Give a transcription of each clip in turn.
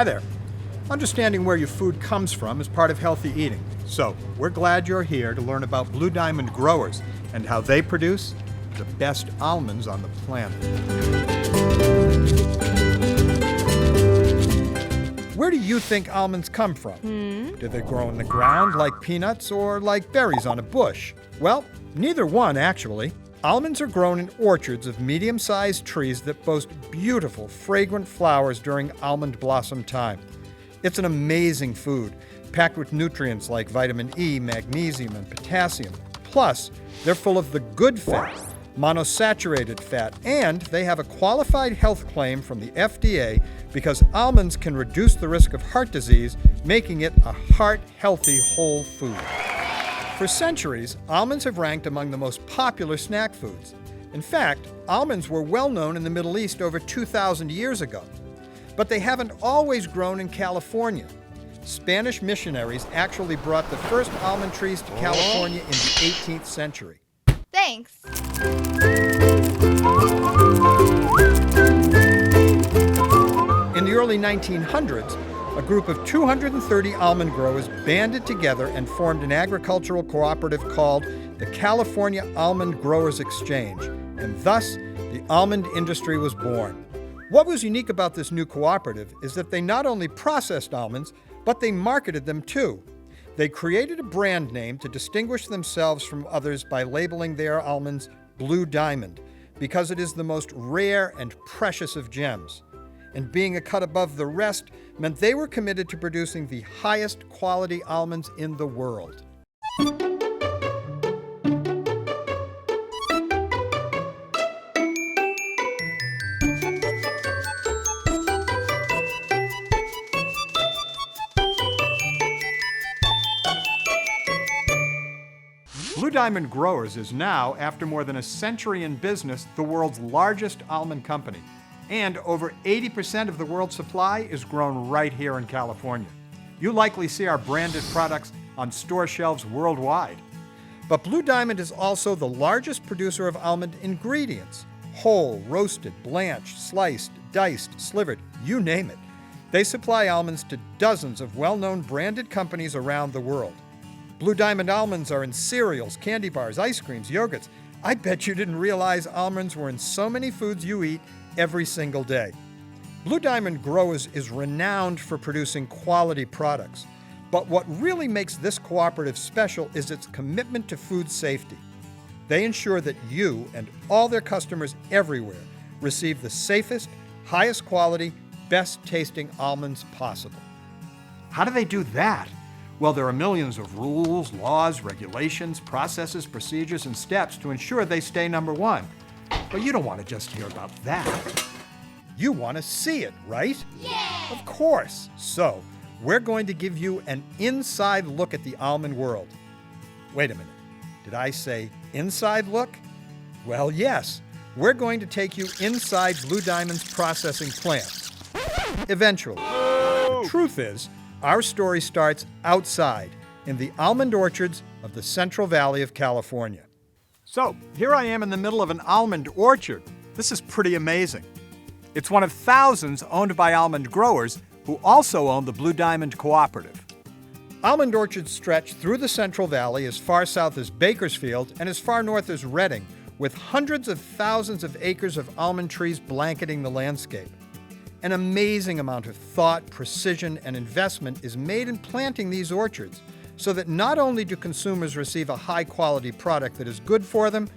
Hi there. Understanding where your food comes from is part of healthy eating. So, we're glad you're here to learn about Blue Diamond growers and how they produce the best almonds on the planet. Where do you think almonds come from? Do they grow in the ground like peanuts or like berries on a bush? Well, neither one, actually. Almonds are grown in orchards of medium-sized trees that boast beautiful, fragrant flowers during almond blossom time. It's an amazing food, packed with nutrients like vitamin E, magnesium, and potassium. Plus, they're full of the good fat, monosaturated fat, and they have a qualified health claim from the FDA because almonds can reduce the risk of heart disease, making it a heart-healthy whole food. For centuries, almonds have ranked among the most popular snack foods. In fact, almonds were well known in the Middle East over 2,000 years ago. But they haven't always grown in California. Spanish missionaries actually brought the first almond trees to California in the 18th century. Thanks. In the early 1900s, a group of 230 almond growers banded together and formed an agricultural cooperative called the California Almond Growers Exchange, and thus the almond industry was born. What was unique about this new cooperative is that they not only processed almonds, but they marketed them too. They created a brand name to distinguish themselves from others by labeling their almonds Blue Diamond, because it is the most rare and precious of gems. And being a cut above the rest meant they were committed to producing the highest quality almonds in the world. Blue Diamond Growers is now, after more than a century in business, the world's largest almond company. And over 80% of the world's supply is grown right here in California. You likely see our branded products on store shelves worldwide. But Blue Diamond is also the largest producer of almond ingredients. Whole, roasted, blanched, sliced, diced, slivered, you name it. They supply almonds to dozens of well-known branded companies around the world. Blue Diamond almonds are in cereals, candy bars, ice creams, yogurts. I bet you didn't realize almonds were in so many foods you eat every single day. Blue Diamond Growers is renowned for producing quality products. But what really makes this cooperative special is its commitment to food safety. They ensure that you and all their customers everywhere receive the safest, highest quality, best tasting almonds possible. How do they do that? Well, there are millions of rules, laws, regulations, processes, procedures, and steps to ensure they stay number one. But you don't want to just hear about that. You want to see it, right? Yeah! Of course. So, we're going to give you an inside look at the almond world. Wait a minute. Did I say inside look? Well, yes. We're going to take you inside Blue Diamond's processing plant. Eventually. The truth is, our story starts outside, in the almond orchards of the Central Valley of California. So, here I am in the middle of an almond orchard. This is pretty amazing. It's one of thousands owned by almond growers who also own the Blue Diamond Cooperative. Almond orchards stretch through the Central Valley as far south as Bakersfield and as far north as Redding, with hundreds of thousands of acres of almond trees blanketing the landscape. An amazing amount of thought, precision, and investment is made in planting these orchards so that not only do consumers receive a high-quality product that is good for them,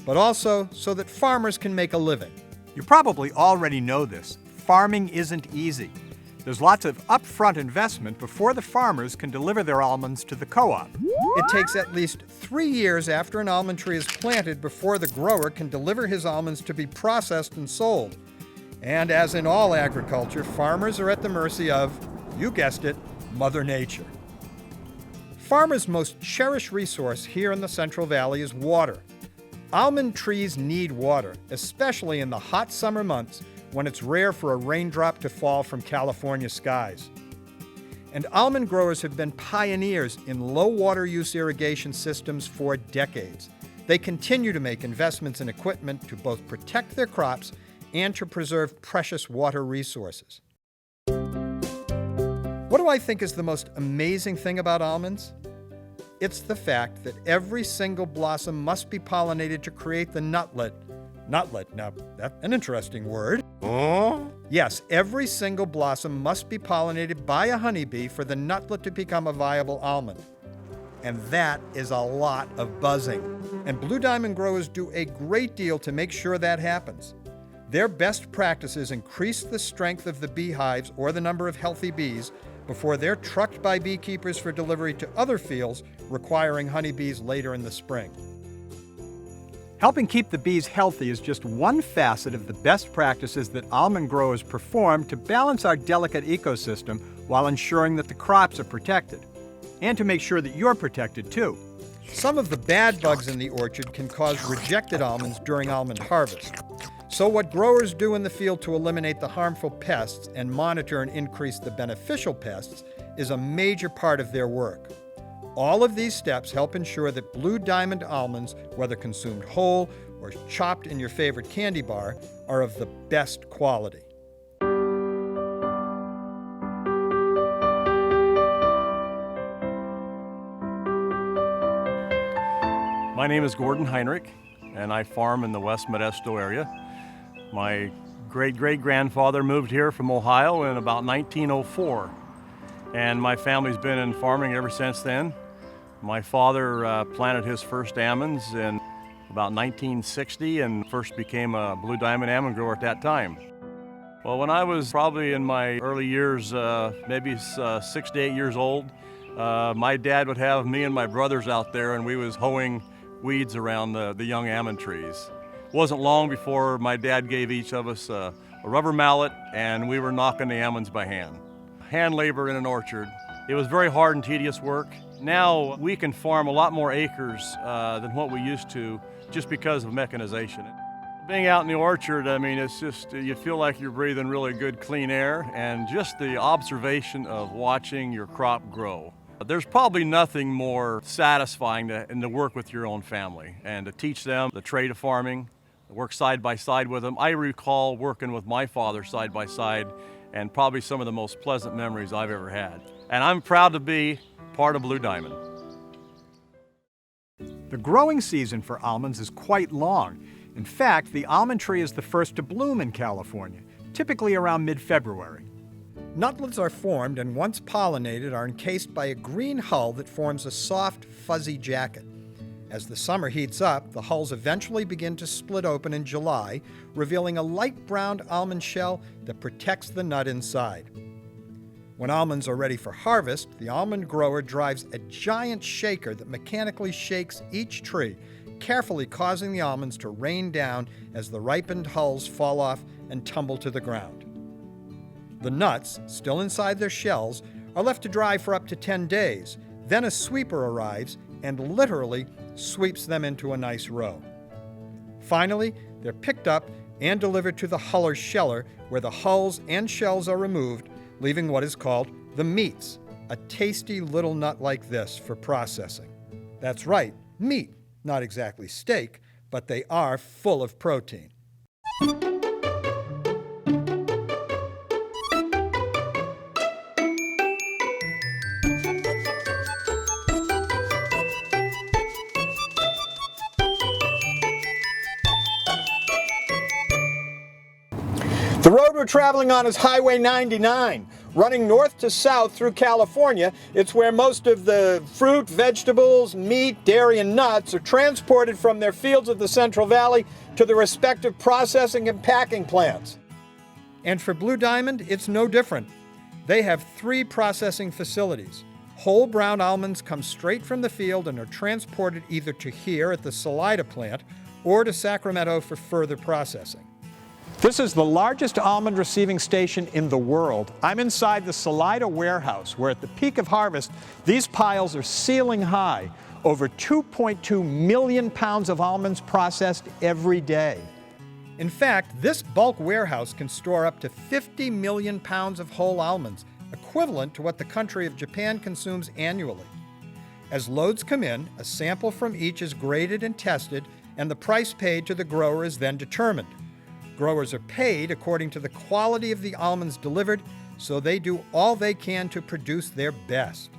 but also so that farmers can make a living. You probably already know this. Farming isn't easy. There's lots of upfront investment before the farmers can deliver their almonds to the co-op. It takes at least 3 years after an almond tree is planted before the grower can deliver his almonds to be processed and sold. And as in all agriculture, farmers are at the mercy of, you guessed it, Mother Nature. Farmers' most cherished resource here in the Central Valley is water. Almond trees need water, especially in the hot summer months when it's rare for a raindrop to fall from California skies. And almond growers have been pioneers in low water use irrigation systems for decades. They continue to make investments in equipment to both protect their crops and to preserve precious water resources. What do I think is the most amazing thing about almonds? It's the fact that every single blossom must be pollinated to create the nutlet. Nutlet, now that's an interesting word. Yes, every single blossom must be pollinated by a honeybee for the nutlet to become a viable almond. And that is a lot of buzzing. And blue diamond growers do a great deal to make sure that happens. Their best practices increase the strength of the beehives or the number of healthy bees before they're trucked by beekeepers for delivery to other fields requiring honeybees later in the spring. Helping keep the bees healthy is just one facet of the best practices that almond growers perform to balance our delicate ecosystem while ensuring that the crops are protected. And to make sure that you're protected too. Some of the bad bugs in the orchard can cause rejected almonds during almond harvest. So what growers do in the field to eliminate the harmful pests and monitor and increase the beneficial pests is a major part of their work. All of these steps help ensure that blue diamond almonds, whether consumed whole or chopped in your favorite candy bar, are of the best quality. My name is Gordon Heinrich, and I farm in the West Modesto area. My great-great-grandfather moved here from Ohio in about 1904, and my family's been in farming ever since then. My father planted his first almonds in about 1960 and first became a blue diamond almond grower at that time. Well, when I was probably in my early years, maybe 6 to 8 years old, my dad would have me and my brothers out there, and we was hoeing weeds around the young almond trees. It wasn't long before my dad gave each of us a rubber mallet, and we were knocking the almonds by hand. Hand labor in an orchard. It was very hard and tedious work. Now we can farm a lot more acres than what we used to just because of mechanization. Being out in the orchard, I mean, it's just, you feel like you're breathing really good, clean air, and just the observation of watching your crop grow. There's probably nothing more satisfying than to work with your own family and to teach them the trade of farming, work side by side with them. I recall working with my father side by side, and probably some of the most pleasant memories I've ever had. And I'm proud to be part of Blue Diamond. The growing season for almonds is quite long. In fact, the almond tree is the first to bloom in California, typically around mid-February. Nutlets are formed and once pollinated are encased by a green hull that forms a soft, fuzzy jacket. As the summer heats up, the hulls eventually begin to split open in July, revealing a light brown almond shell that protects the nut inside. When almonds are ready for harvest, the almond grower drives a giant shaker that mechanically shakes each tree, carefully causing the almonds to rain down as the ripened hulls fall off and tumble to the ground. The nuts, still inside their shells, are left to dry for up to 10 days. Then a sweeper arrives and literally sweeps them into a nice row. Finally, they're picked up and delivered to the huller's sheller, where the hulls and shells are removed, leaving what is called the meats, a tasty little nut like this for processing. That's right, meat, not exactly steak, but they are full of protein. The road we're traveling on is Highway 99, running north to south through California. It's where most of the fruit, vegetables, meat, dairy, and nuts are transported from their fields of the Central Valley to the respective processing and packing plants. And for Blue Diamond, it's no different. They have 3 processing facilities. Whole brown almonds come straight from the field and are transported either to here at the Salida plant or to Sacramento for further processing. This is the largest almond receiving station in the world. I'm inside the Salida warehouse, where at the peak of harvest, these piles are ceiling high. Over 2.2 million pounds of almonds processed every day. In fact, this bulk warehouse can store up to 50 million pounds of whole almonds, equivalent to what the country of Japan consumes annually. As loads come in, a sample from each is graded and tested, and the price paid to the grower is then determined. Growers are paid according to the quality of the almonds delivered, so they do all they can to produce their best.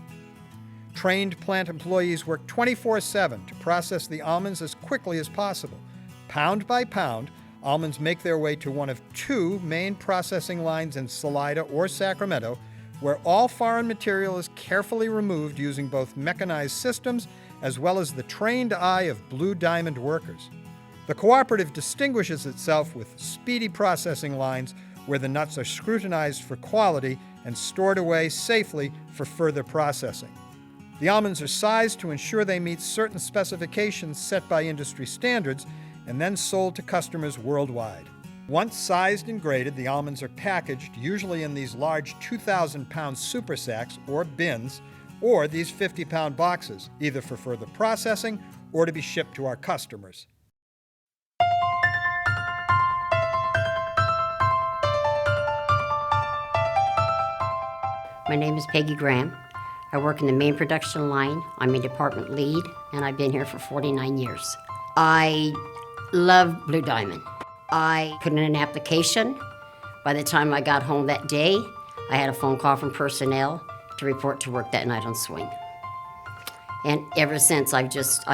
Trained plant employees work 24/7 to process the almonds as quickly as possible. Pound by pound, almonds make their way to one of two main processing lines in Salida or Sacramento, where all foreign material is carefully removed using both mechanized systems as well as the trained eye of Blue Diamond workers. The cooperative distinguishes itself with speedy processing lines where the nuts are scrutinized for quality and stored away safely for further processing. The almonds are sized to ensure they meet certain specifications set by industry standards and then sold to customers worldwide. Once sized and graded, the almonds are packaged, usually in these large 2,000-pound super sacks or bins, or these 50-pound boxes, either for further processing or to be shipped to our customers. My name is Peggy Graham. I work in the main production line. I'm a department lead, and I've been here for 49 years. I love Blue Diamond. I put in an application. By the time I got home that day, I had a phone call from personnel to report to work that night on swing. And ever since, I've just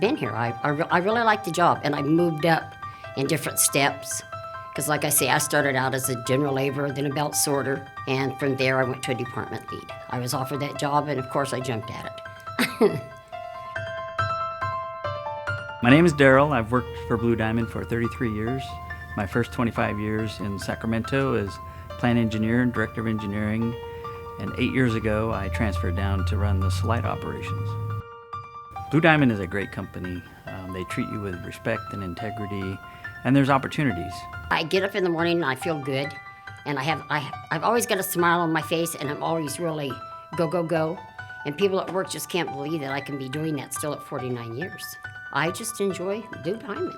been here. I really like the job, and I moved up in different steps. Because like I say, I started out as a general laborer, then a belt sorter, and from there I went to a department lead. I was offered that job, and of course I jumped at it. My name is Daryl. I've worked for Blue Diamond for 33 years. My first 25 years in Sacramento as plant engineer and director of engineering, and 8 years ago I transferred down to run the Salida operations. Blue Diamond is a great company. They treat you with respect and integrity, and there's opportunities. I get up in the morning and I feel good, and I've always got a smile on my face, and I'm always really go, go, go. And people at work just can't believe that I can be doing that still at 49 years. I just enjoy Blue Diamond.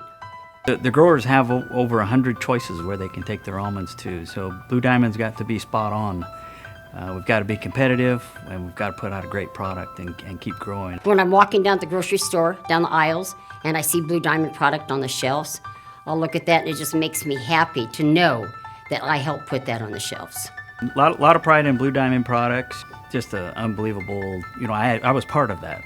The growers have over 100 choices where they can take their almonds to, so Blue Diamond's got to be spot on. We've got to be competitive, and we've got to put out a great product and keep growing. When I'm walking down at the grocery store, down the aisles, and I see Blue Diamond product on the shelves, I'll look at that and it just makes me happy to know that I helped put that on the shelves. A lot of pride in Blue Diamond products. Just unbelievable. You know, I was part of that.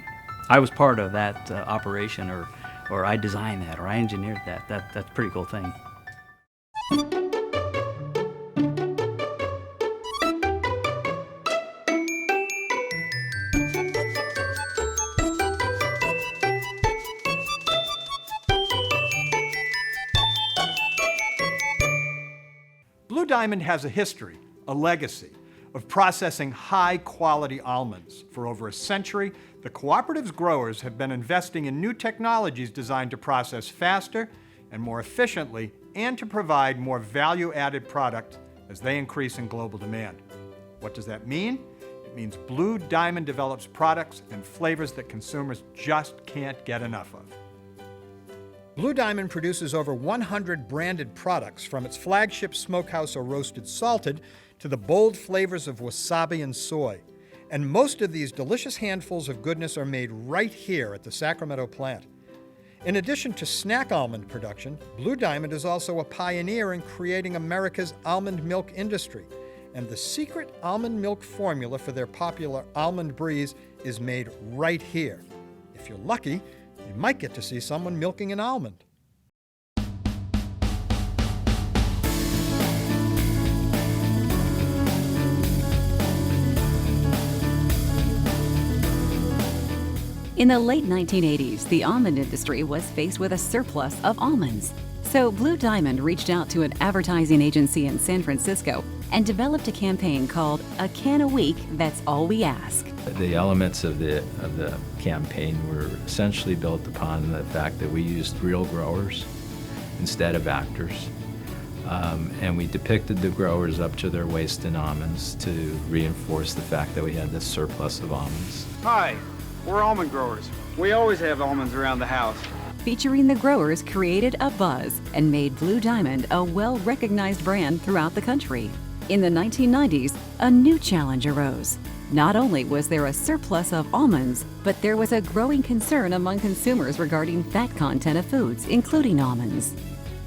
I was part of that operation, or I designed that, or I engineered that. That's a pretty cool thing. Blue Diamond has a history, a legacy, of processing high-quality almonds. For over a century, the cooperative's growers have been investing in new technologies designed to process faster and more efficiently, and to provide more value-added product as they increase in global demand. What does that mean? It means Blue Diamond develops products and flavors that consumers just can't get enough of. Blue Diamond produces over 100 branded products, from its flagship smokehouse or roasted salted to the bold flavors of wasabi and soy. And most of these delicious handfuls of goodness are made right here at the Sacramento plant. In addition to snack almond production, Blue Diamond is also a pioneer in creating America's almond milk industry. And the secret almond milk formula for their popular almond breeze is made right here. If you're lucky, you might get to see someone milking an almond. In the late 1980s, the almond industry was faced with a surplus of almonds. So Blue Diamond reached out to an advertising agency in San Francisco and developed a campaign called "A Can a Week, That's All We Ask." The elements of the campaign were essentially built upon the fact that we used real growers instead of actors. And we depicted the growers up to their waist in almonds to reinforce the fact that we had this surplus of almonds. Hi, we're almond growers. We always have almonds around the house. Featuring the growers created a buzz and made Blue Diamond a well-recognized brand throughout the country. In the 1990s, a new challenge arose. Not only was there a surplus of almonds, but there was a growing concern among consumers regarding fat content of foods, including almonds.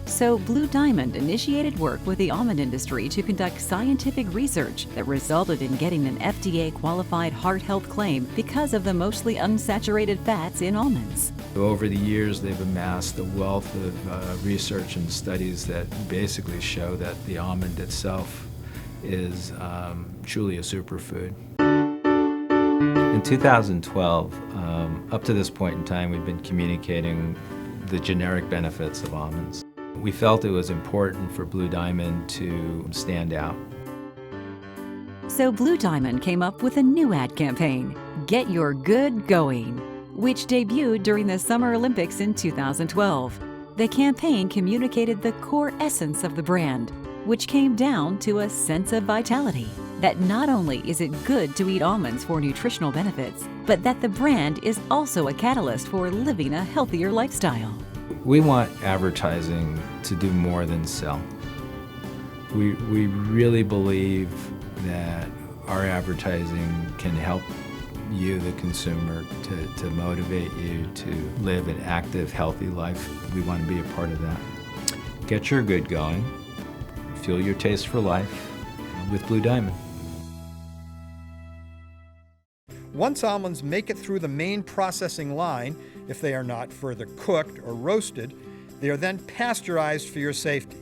So Blue Diamond initiated work with the almond industry to conduct scientific research that resulted in getting an FDA-qualified heart health claim because of the mostly unsaturated fats in almonds. Over the years, they've amassed a wealth of research and studies that basically show that the almond itself is truly a superfood. In 2012, up to this point in time, we've been communicating the generic benefits of almonds. We felt it was important for Blue Diamond to stand out. So Blue Diamond came up with a new ad campaign, Get Your Good Going, which debuted during the Summer Olympics in 2012. The campaign communicated the core essence of the brand, which came down to a sense of vitality. That not only is it good to eat almonds for nutritional benefits, but that the brand is also a catalyst for living a healthier lifestyle. We want advertising to do more than sell. We really believe that our advertising can help you, the consumer, to motivate you to live an active, healthy life. We want to be a part of that. Get your good going. Fuel your taste for life with Blue Diamond. Once almonds make it through the main processing line, if they are not further cooked or roasted, they are then pasteurized for your safety.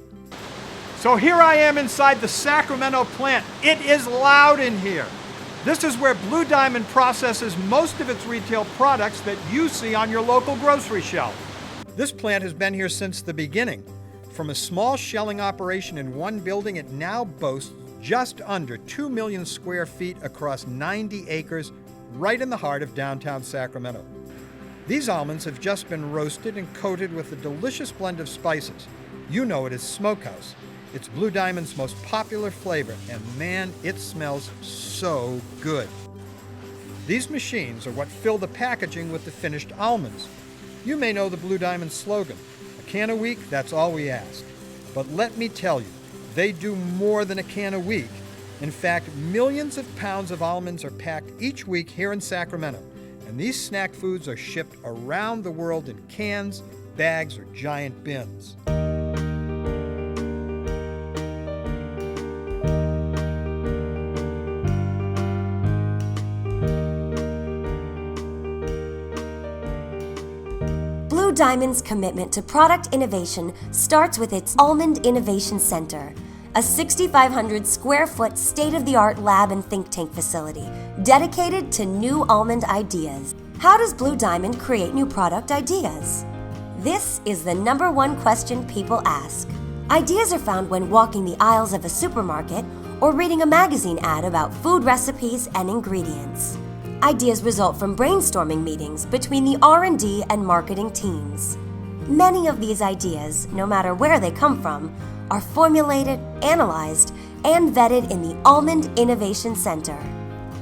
So here I am inside the Sacramento plant. It is loud in here. This is where Blue Diamond processes most of its retail products that you see on your local grocery shelf. This plant has been here since the beginning. From a small shelling operation in one building, it now boasts just under 2 million square feet across 90 acres, right in the heart of downtown Sacramento. These almonds have just been roasted and coated with a delicious blend of spices. You know it as Smokehouse. It's Blue Diamond's most popular flavor, and man, it smells so good. These machines are what fill the packaging with the finished almonds. You may know the Blue Diamond slogan, a can a week, that's all we ask. But let me tell you, they do more than a can a week. In fact, millions of pounds of almonds are packed each week here in Sacramento, and these snack foods are shipped around the world in cans, bags, or giant bins. Blue Diamond's commitment to product innovation starts with its Almond Innovation Center, a 6,500 square foot state-of-the-art lab and think tank facility dedicated to new almond ideas. How does Blue Diamond create new product ideas? This is the #1 question people ask. Ideas are found when walking the aisles of a supermarket or reading a magazine ad about food recipes and ingredients. Ideas result from brainstorming meetings between the R&D and marketing teams. Many of these ideas, no matter where they come from, are formulated, analyzed, and vetted in the Almond Innovation Center.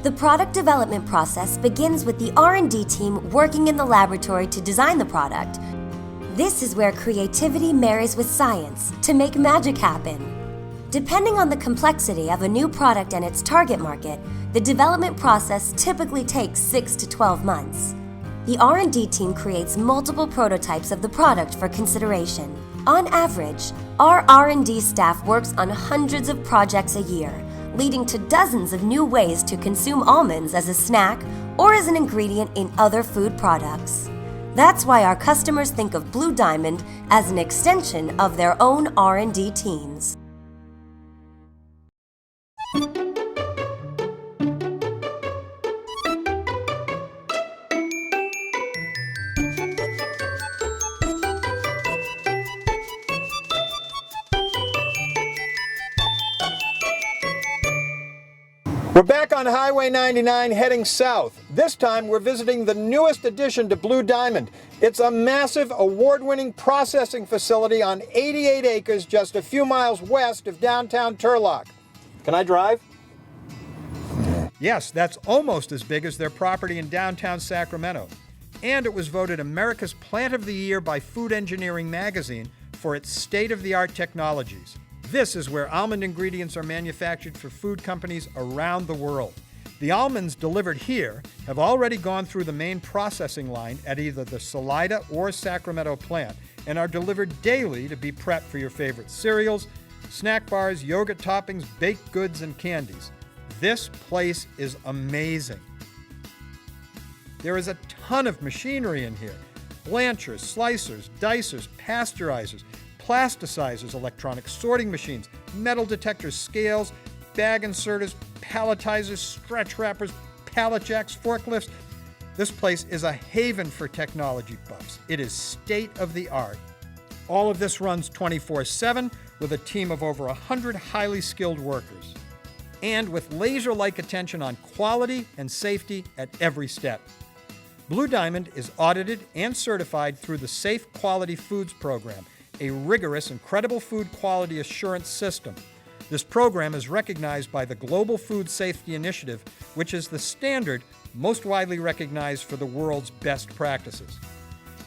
The product development process begins with the R&D team working in the laboratory to design the product. This is where creativity marries with science to make magic happen. Depending on the complexity of a new product and its target market, the development process typically takes 6 to 12 months. The R&D team creates multiple prototypes of the product for consideration. On average, our R&D staff works on hundreds of projects a year, leading to dozens of new ways to consume almonds as a snack or as an ingredient in other food products. That's why our customers think of Blue Diamond as an extension of their own R&D teams. We're back on Highway 99 heading south. This time we're visiting the newest addition to Blue Diamond. It's a massive award-winning processing facility on 88 acres just a few miles west of downtown Turlock. Can I drive? Yes, that's almost as big as their property in downtown Sacramento. And it was voted America's Plant of the Year by Food Engineering magazine for its state-of-the-art technologies. This is where almond ingredients are manufactured for food companies around the world. The almonds delivered here have already gone through the main processing line at either the Salida or Sacramento plant and are delivered daily to be prepped for your favorite cereals, snack bars, yogurt toppings, baked goods, and candies. This place is amazing. There is a ton of machinery in here. Blanchers, slicers, dicers, pasteurizers, plasticizers, electronic sorting machines, metal detectors, scales, bag inserters, palletizers, stretch wrappers, pallet jacks, forklifts. This place is a haven for technology buffs. It is state-of-the-art. All of this runs 24/7 with a team of over 100 highly skilled workers, and with laser-like attention on quality and safety at every step. Blue Diamond is audited and certified through the Safe Quality Foods Program, a rigorous and credible food quality assurance system. This program is recognized by the Global Food Safety Initiative, which is the standard most widely recognized for the world's best practices.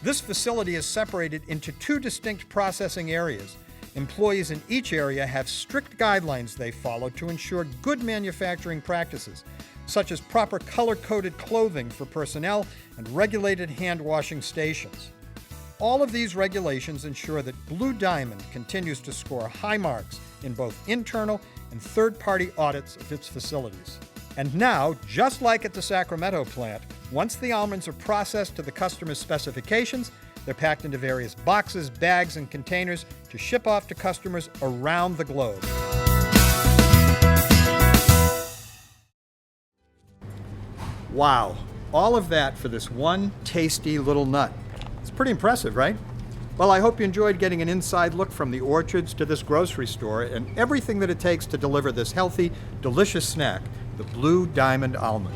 This facility is separated into 2 distinct processing areas. Employees in each area have strict guidelines they follow to ensure good manufacturing practices, such as proper color-coded clothing for personnel and regulated hand-washing stations. All of these regulations ensure that Blue Diamond continues to score high marks in both internal and third-party audits of its facilities. And now, just like at the Sacramento plant, once the almonds are processed to the customer's specifications, they're packed into various boxes, bags, and containers to ship off to customers around the globe. Wow, all of that for this one tasty little nut. It's pretty impressive, right? Well, I hope you enjoyed getting an inside look from the orchards to this grocery store and everything that it takes to deliver this healthy, delicious snack, the Blue Diamond almond.